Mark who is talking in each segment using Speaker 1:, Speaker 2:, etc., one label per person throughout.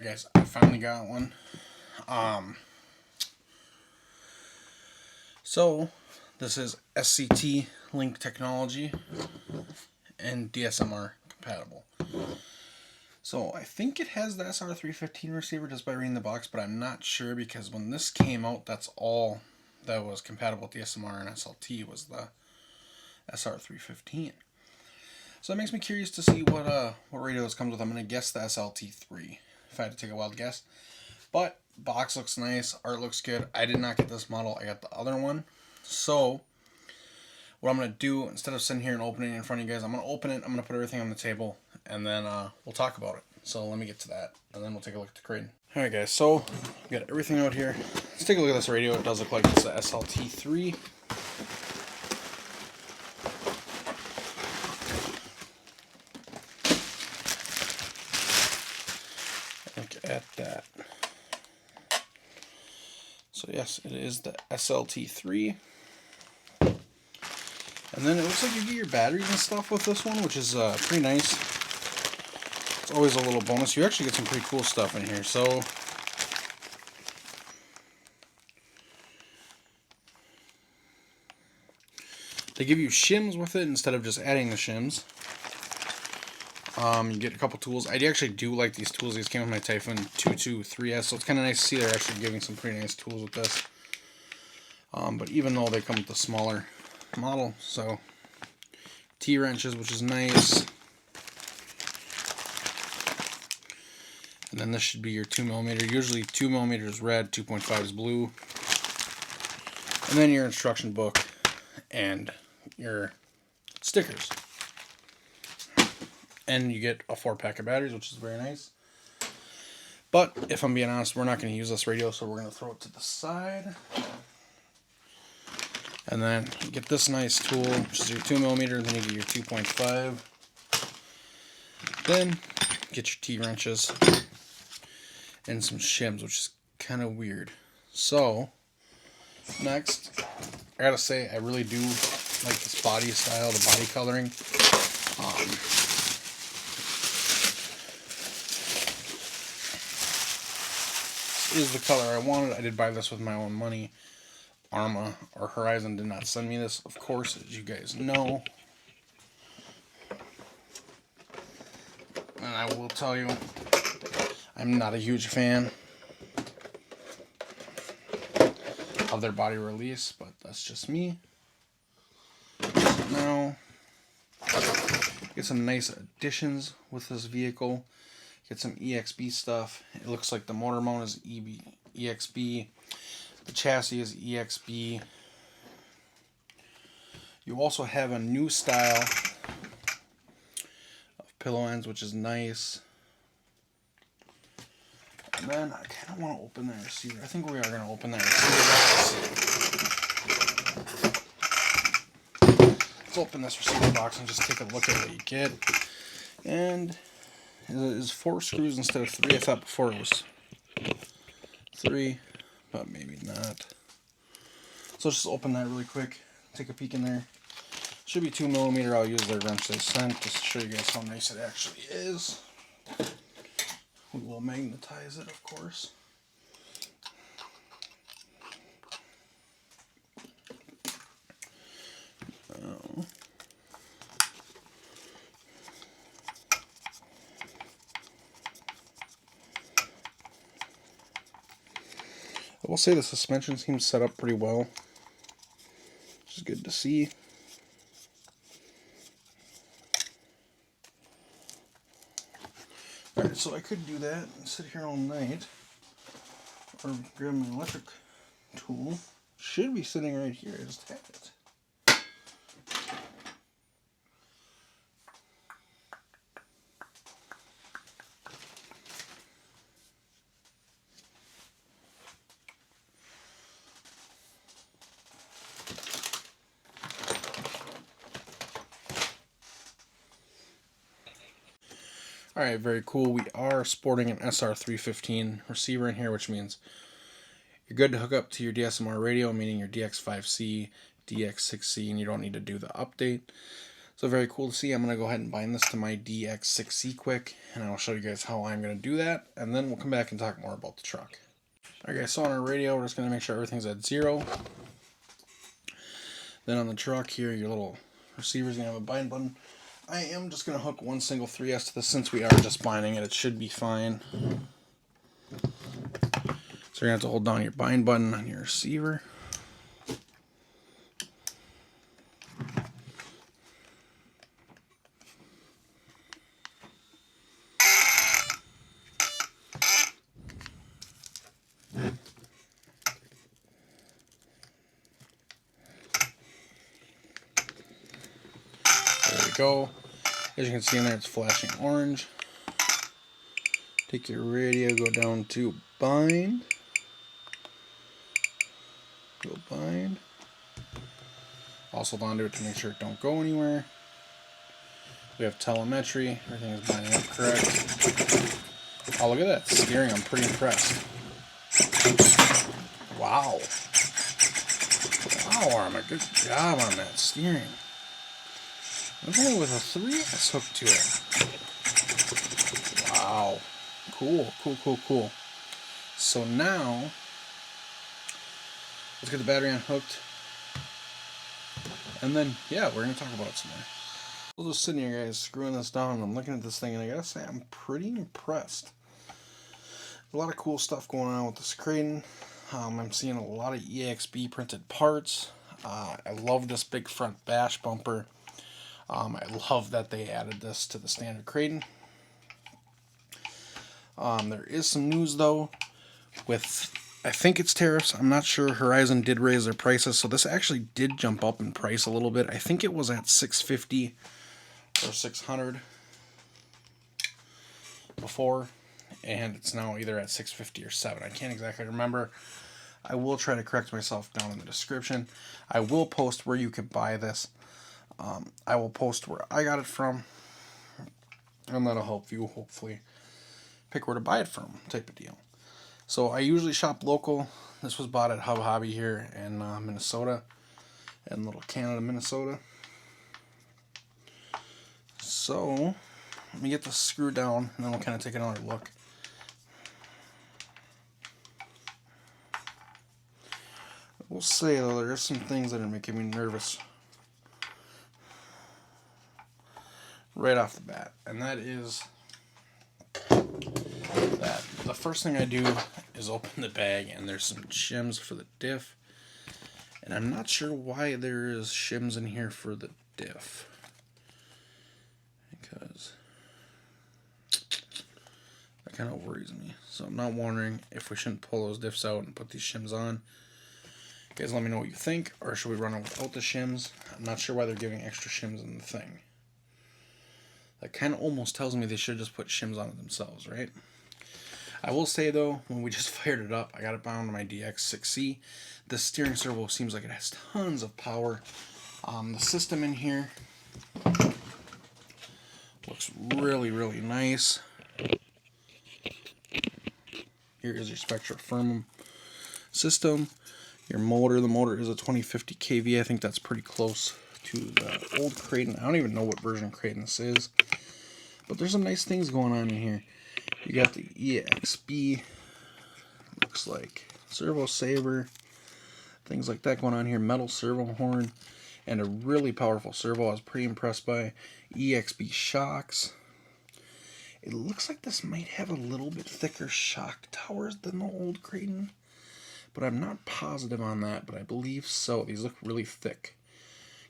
Speaker 1: Guys, I finally got one. So this is SCT link technology and DSMR compatible. So I think it has the SR315 receiver just by reading the box, but I'm not sure because when this came out, that's all that was compatible with DSMR and SLT was the SR315. So that makes me curious to see what radio this comes with. I'm going to guess the SLT3 if I had to take a wild guess. But box looks nice, art looks good. I did not get this model, I got the other one. So what I'm going to do, instead of sitting here and opening it in front of you guys, I'm going to open it, I'm going to put everything on the table, and then we'll talk about it. So let me get to that, and then we'll take a look at the Kraton. Alright guys, so we got everything out here. Let's take a look at this radio. It does look like it's the SLT3. Look at that. So yes, it is the SLT3. And then it looks like you get your batteries and stuff with this one, which is pretty nice. It's always a little bonus. You actually get some pretty cool stuff in here. So they give you shims with it instead of just adding the shims. You get a couple tools. I actually do like these tools. These came with my Typhoon 223S, so it's kind of nice to see they're actually giving some pretty nice tools with this. But even though they come with the smaller model, so T-wrenches, which is nice. And then this should be your 2mm. Usually 2mm is red, 2.5 is blue. And then your instruction book and your stickers. And you get a 4-pack of batteries, which is very nice. But if I'm being honest, we're not going to use this radio, so we're going to throw it to the side. And then you get this nice tool, which is your 2mm, and then you get your 2.5. Then get your T-wrenches and some shims, which is kind of weird. So next, I gotta say, I really do like this body style, the body coloring. Is the color I wanted. I did buy this with my own money. Arrma or Horizon did not send me this, of course, as you guys know. And I will tell you, I'm not a huge fan of their body release, but that's just me. Now, get some nice additions with this vehicle. Get some EXB stuff. It looks like the motor mount is EXB. The chassis is EXB. You also have a new style of pillow ends, which is nice. And then I kind of want to open that receiver. I think we are going to open that receiver box. Let's open this receiver box and just take a look at what you get. And it is 4 screws instead of 3. I thought before it was 3, but maybe not. So let's just open that really quick. Take a peek in there. Should be 2mm. I'll use their wrench they sent just to show you guys how nice it actually is. We will magnetize it, of course. I will say the suspension seems set up pretty well, which is good to see. Alright, so I could do that and sit here all night, or grab my electric tool. Should be sitting right here, I just had it. Alright, very cool. We are sporting an SR315 receiver in here, which means you're good to hook up to your DSMR radio, meaning your DX5C, DX6C, and you don't need to do the update. So very cool to see. I'm going to go ahead and bind this to my DX6C quick, and I'll show you guys how I'm going to do that, and then we'll come back and talk more about the truck. Alright guys, so on our radio, we're just going to make sure everything's at 0. Then on the truck here, your little receiver's going to have a bind button. I am just going to hook one single 3S to this since we are just binding it. It should be fine. So you're going to have to hold down your bind button on your receiver. There we go. As you can see in there, it's flashing orange. Take your radio, go down to bind. Go bind. Also hold on to it to make sure it don't go anywhere. We have telemetry. Everything is binding up correct. Oh, look at that steering. I'm pretty impressed. Wow. Wow, Arrma. Good job on that steering. Look at it with a 3S hook to it. Wow. Cool, cool, cool, cool. So now, let's get the battery unhooked. And then, yeah, we're going to talk about it some more. I was just sitting here, guys, screwing this down, and I'm looking at this thing, and I gotta say, I'm pretty impressed. A lot of cool stuff going on with this Kraton. I'm seeing a lot of EXB printed parts. I love this big front bash bumper. I love that they added this to the standard Kraton. There is some news though with, I think it's tariffs. I'm not sure. Horizon did raise their prices, so this actually did jump up in price a little bit. I think it was at $650 or $600 before, and it's now either at $650 or $700. I can't exactly remember. I will try to correct myself down in the description. I will post where you can buy this. I will post where I got it from, and that'll help you hopefully pick where to buy it from, type of deal. So I usually shop local. This was bought at Hub Hobby here in Minnesota, in Little Canada, Minnesota. So let me get this screwed down, and then we'll kind of take another look. We'll say though, there are some things that are making me nervous right off the bat, and that is that the first thing I do is open the bag, and there's some shims for the diff, and I'm not sure why there is shims in here for the diff, because that kind of worries me. So I'm not wondering if we shouldn't pull those diffs out and put these shims on. Guys, let me know what you think, or should we run it without the shims? I'm not sure why they're giving extra shims in the thing. That kind of almost tells me they should just put shims on it themselves, right? I will say though, when we just fired it up, I got it bound to my DX6C. The steering servo seems like it has tons of power. The system in here looks really, really nice. Here is your Spectra Firmum system. Your motor, the motor is a 2050 kV. I think that's pretty close to the old Kraton. I don't even know what version of Kraton this is, but there's some nice things going on in here. You got the EXB, looks like servo saver, things like that going on here. Metal servo horn, and a really powerful servo. I was pretty impressed by. EXB shocks. It looks like this might have a little bit thicker shock towers than the old Kraton, but I'm not positive on that, but I believe so. These look really thick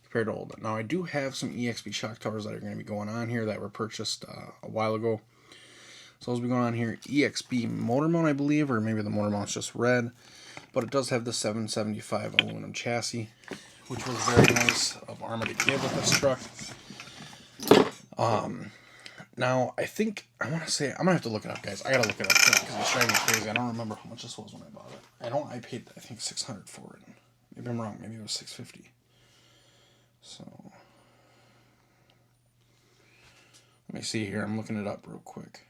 Speaker 1: compared to old. Now I do have some EXB shock towers that are going to be going on here that were purchased a while ago. So those will be going on here. EXB motor mount, I believe, or maybe the motor mount's just red, but it does have the 775 aluminum chassis, which was very nice of Arrma to give with this truck. Now I think I want to say I'm gonna have to look it up, guys. I gotta look it up because it's driving me crazy. I don't remember how much this was when I bought it. I paid I think $600 for it. Maybe I'm wrong. Maybe it was $650. So let me see here. I'm looking it up real quick.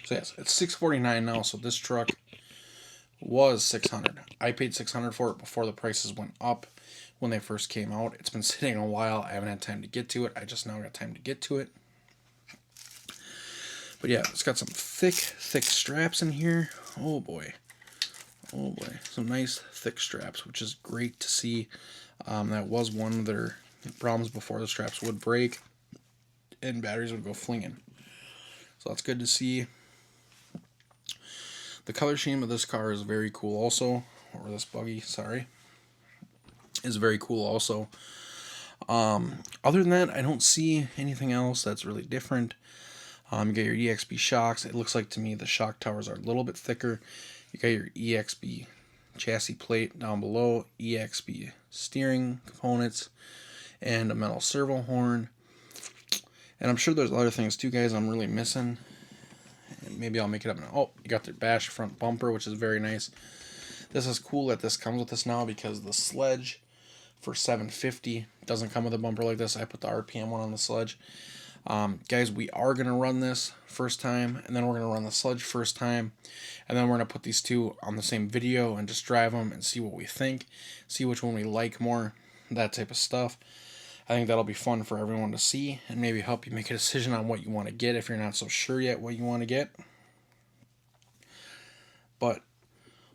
Speaker 1: So yes, it's $649 now. So this truck was $600. I paid $600 for it before the prices went up when they first came out. It's been sitting a while. I haven't had time to get to it. I just now got time to get to it. But yeah, it's got some thick straps in here. Oh boy. Oh boy. Some nice thick straps, which is great to see. That was one of their problems before. The straps would break and batteries would go flinging. So that's good to see. The color scheme of this car is very cool also. Or this buggy, sorry. Is very cool also. Other than that, I don't see anything else that's really different. You got your EXP shocks. It looks like to me the shock towers are a little bit thicker. You got your EXP chassis plate down below, EXP steering components, and a metal servo horn. And I'm sure there's other things too, guys, I'm really missing. Maybe I'll make it up now. Oh, you got the bash front bumper, which is very nice. This is cool that this comes with this now, because the Sledge for $750 doesn't come with a bumper like this. I put the RPM one on the Sledge. Guys, we are going to run this first time, and then we're going to run the Sledge first time, and then we're going to put these two on the same video and just drive them and see what we think, see which one we like more, that type of stuff. I think that'll be fun for everyone to see, and maybe help you make a decision on what you want to get if you're not so sure yet what you want to get. But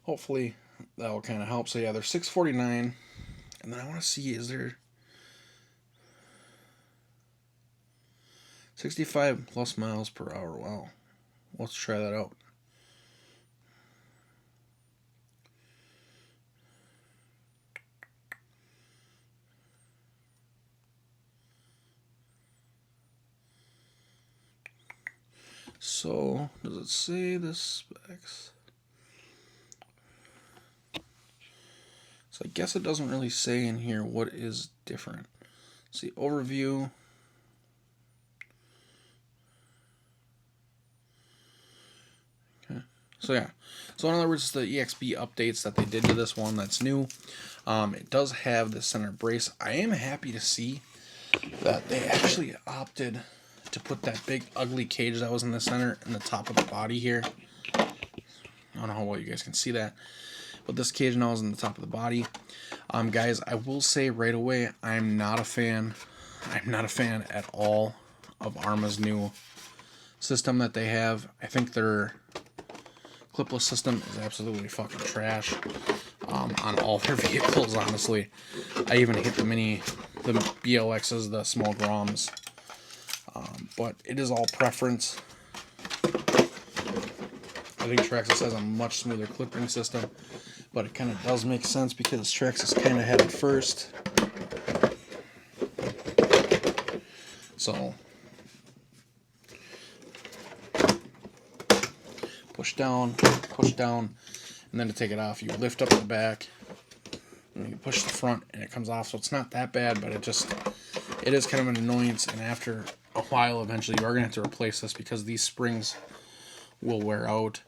Speaker 1: hopefully that'll kind of help. So yeah, they're $649, and then I want to see, is there 65 plus miles per hour? Wow, let's try that out. So, does it say the specs? So I guess it doesn't really say in here what is different. See, overview. Okay. So yeah. So in other words, the EXP updates that they did to this one that's new. It does have the center brace. I am happy to see that they actually opted to put that big ugly cage that was in the center in the top of the body here. I don't know how well you guys can see that, but this cage now is in the top of the body. Guys, I will say right away, I'm not a fan. I'm not a fan at all of Arrma's new system that they have. I think their clipless system is absolutely fucking trash on all their vehicles, honestly. I even hate the BLXs, the small Groms. But it is all preference. I think Traxxas has a much smoother clipping system, but it kind of does make sense because Traxxas kind of had it first. So push down, and then to take it off, you lift up the back, and you push the front, and it comes off. So it's not that bad, but it is kind of an annoyance, and after a while, eventually, you are going to have to replace this because these springs will wear out.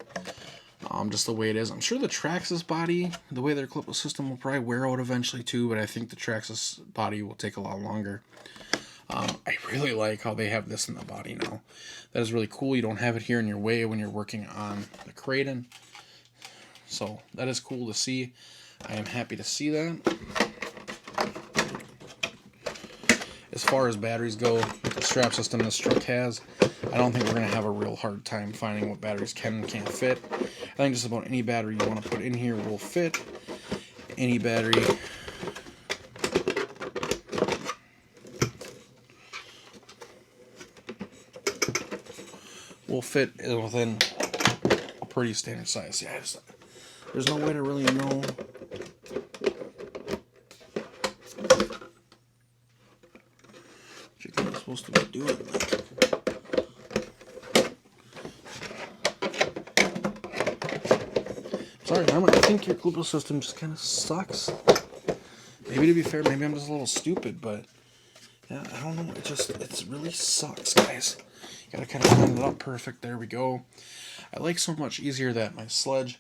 Speaker 1: Just the way it is. I'm sure the Traxxas body, the way their clipless system will probably wear out eventually too, but I think the Traxxas body will take a lot longer. I really like how they have this in the body now. That is really cool. You don't have it here in your way when you're working on the Kraton. So that is cool to see. I am happy to see that. As far as batteries go, the strap system this truck has, I don't think we're going to have a real hard time finding what batteries can and can't fit. I think just about any battery you want to put in here will fit. Any battery will fit within a pretty standard size. Yeah, there's no way to really know. What you're supposed to be doing. Sorry, I think your clipless system just kind of sucks. Maybe to be fair, maybe I'm just a little stupid, but yeah, I don't know. It really sucks, guys. You gotta kind of line it up perfect. There we go. I like so much easier that my Sledge,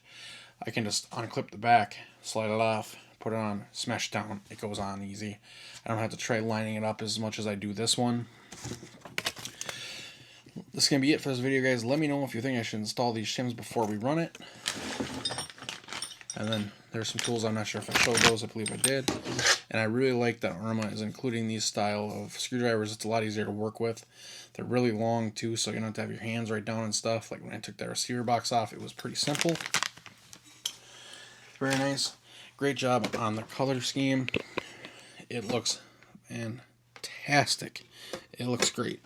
Speaker 1: I can just unclip the back, slide it off, put it on, smash it down. It goes on easy. I don't have to try lining it up as much as I do this one. This is going to be it for this video, guys. Let me know if you think I should install these shims before we run it. And then there's some tools, I'm not sure if I showed those, I believe I did. And I really like that Arrma is including these style of screwdrivers. It's a lot easier to work with. They're really long too, so you don't have to have your hands right down and stuff. Like when I took that receiver box off, it was pretty simple. Very nice. Great job on the color scheme. It looks fantastic. It looks great.